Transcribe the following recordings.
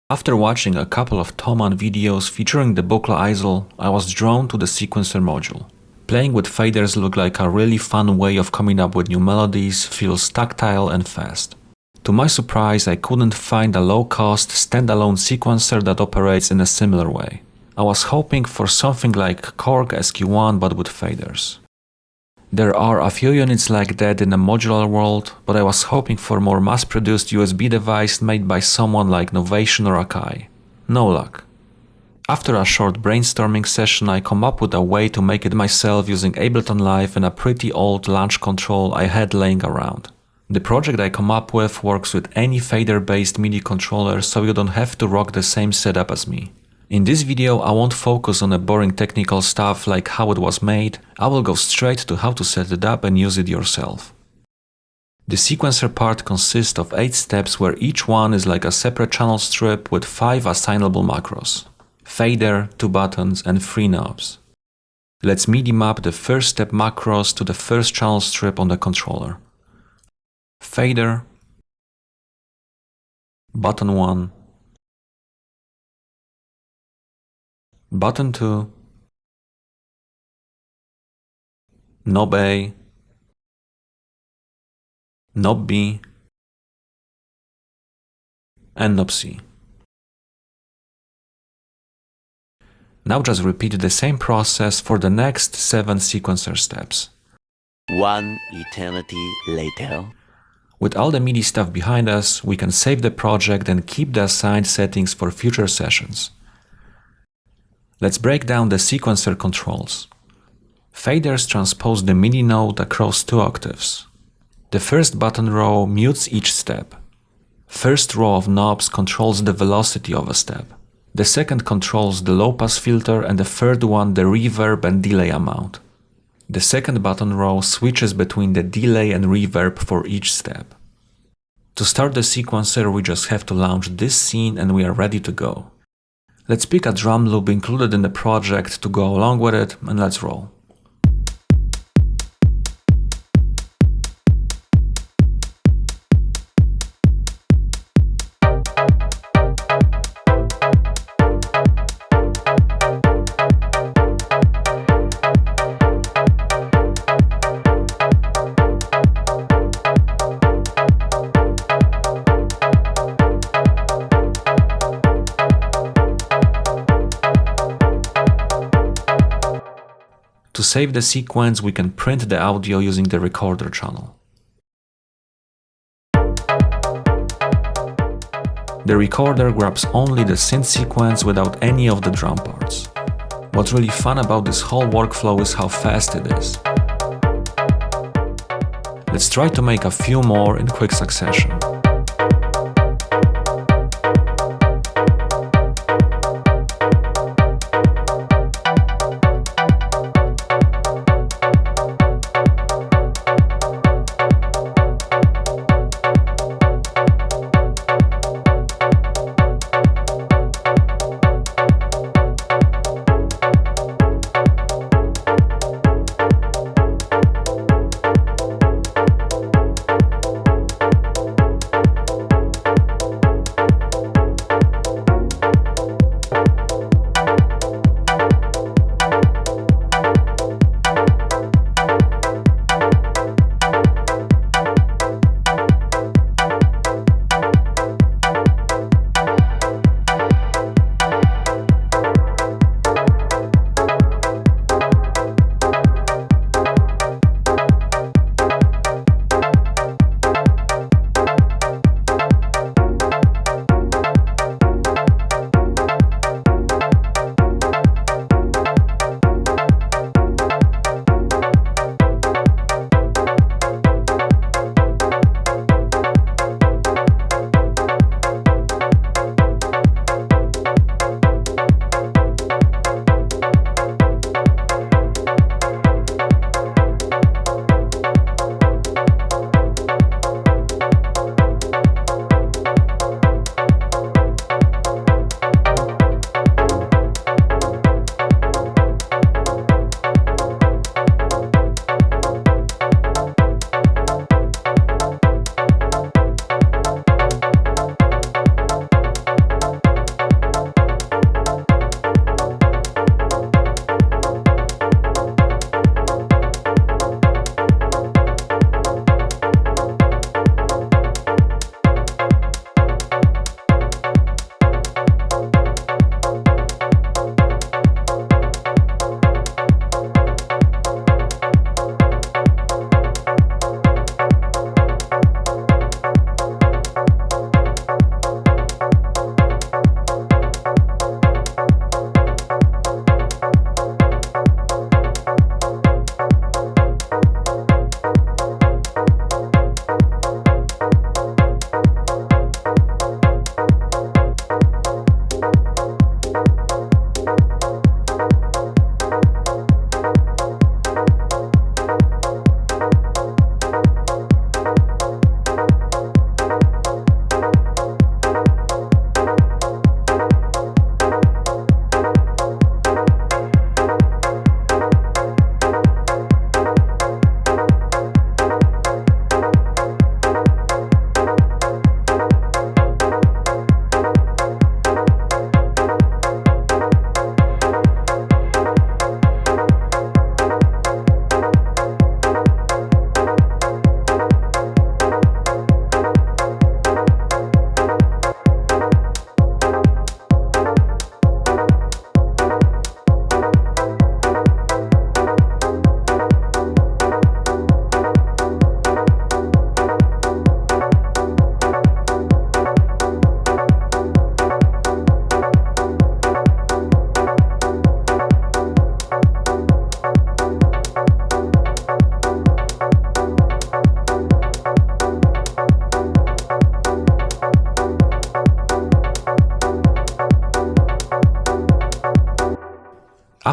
After watching a couple of Thomann videos featuring the Buchla ISO, I was drawn to the sequencer module. Playing with faders looked like a really fun way of coming up with new melodies, feels tactile and fast. To my surprise, I couldn't find a low-cost, standalone sequencer that operates in a similar way. I was hoping for something like Korg SQ1 but with faders. There are a few units like that in the modular world, but I was hoping for a more mass-produced USB device made by someone like Novation or Akai. No luck. After a short brainstorming session, I come up with a way to make it myself using Ableton Live and a pretty old launch control I had laying around. The project I come up with works with any fader-based MIDI controller, so you don't have to rock the same setup as me. In this video, I won't focus on the boring technical stuff like how it was made. I will go straight to how to set it up and use it yourself. The sequencer part consists of 8 steps where each one is like a separate channel strip with 5 assignable macros: fader, 2 buttons and 3 knobs. Let's MIDI map the first step macros to the first channel strip on the controller. Fader, button 1, button 2, knob A, knob B, and knob C. Now just repeat the same process for the next 7 sequencer steps. One eternity later. With all the MIDI stuff behind us, we can save the project and keep the assigned settings for future sessions. Let's break down the sequencer controls. Faders transpose the MIDI note across 2 octaves. The first button row mutes each step. First row of knobs controls the velocity of a step. The second controls the low-pass filter and the third one the reverb and delay amount. The second button row switches between the delay and reverb for each step. To start the sequencer, we just have to launch this scene and we are ready to go. Let's pick a drum loop included in the project to go along with it, and let's roll. To save the sequence, we can print the audio using the recorder channel. The recorder grabs only the synth sequence without any of the drum parts. What's really fun about this whole workflow is how fast it is. Let's try to make a few more in quick succession.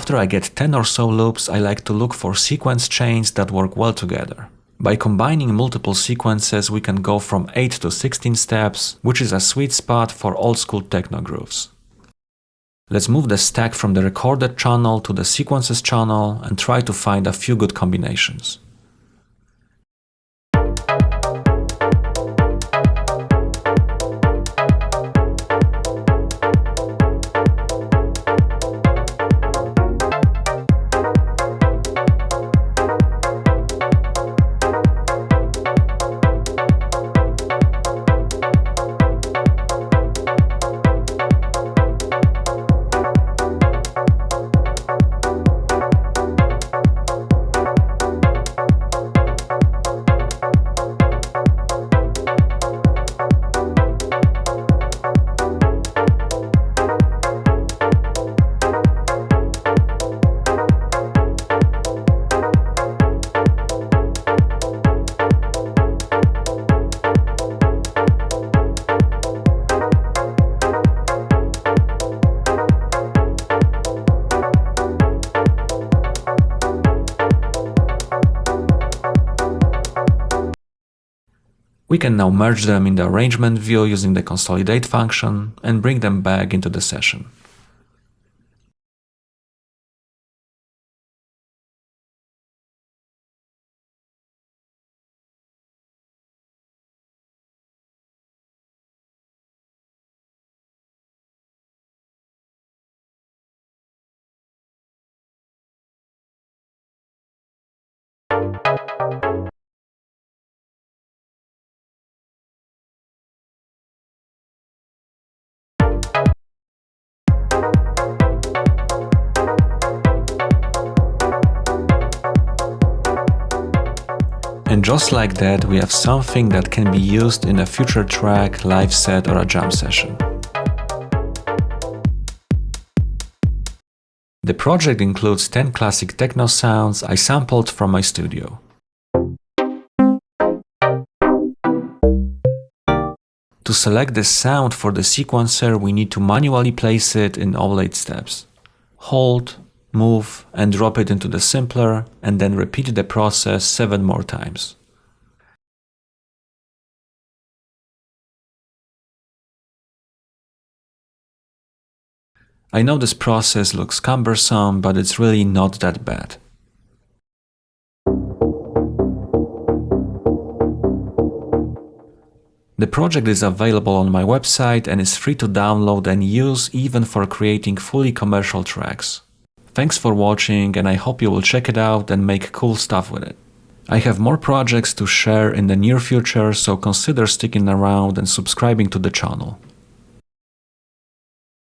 After I get 10 or so loops, I like to look for sequence chains that work well together. By combining multiple sequences, we can go from 8 to 16 steps, which is a sweet spot for old-school techno grooves. Let's move the stack from the recorded channel to the sequences channel and try to find a few good combinations. We can now merge them in the arrangement view using the consolidate function and bring them back into the session. And just like that, we have something that can be used in a future track, live set or a jam session. The project includes 10 classic techno sounds I sampled from my studio. To select the sound for the sequencer, we need to manually place it in all 8 steps. Hold, move and drop it into the simpler, and then repeat the process 7 more times. I know this process looks cumbersome, but it's really not that bad. The project is available on my website and is free to download and use even for creating fully commercial tracks. Thanks for watching, and I hope you will check it out and make cool stuff with it. I have more projects to share in the near future, so consider sticking around and subscribing to the channel.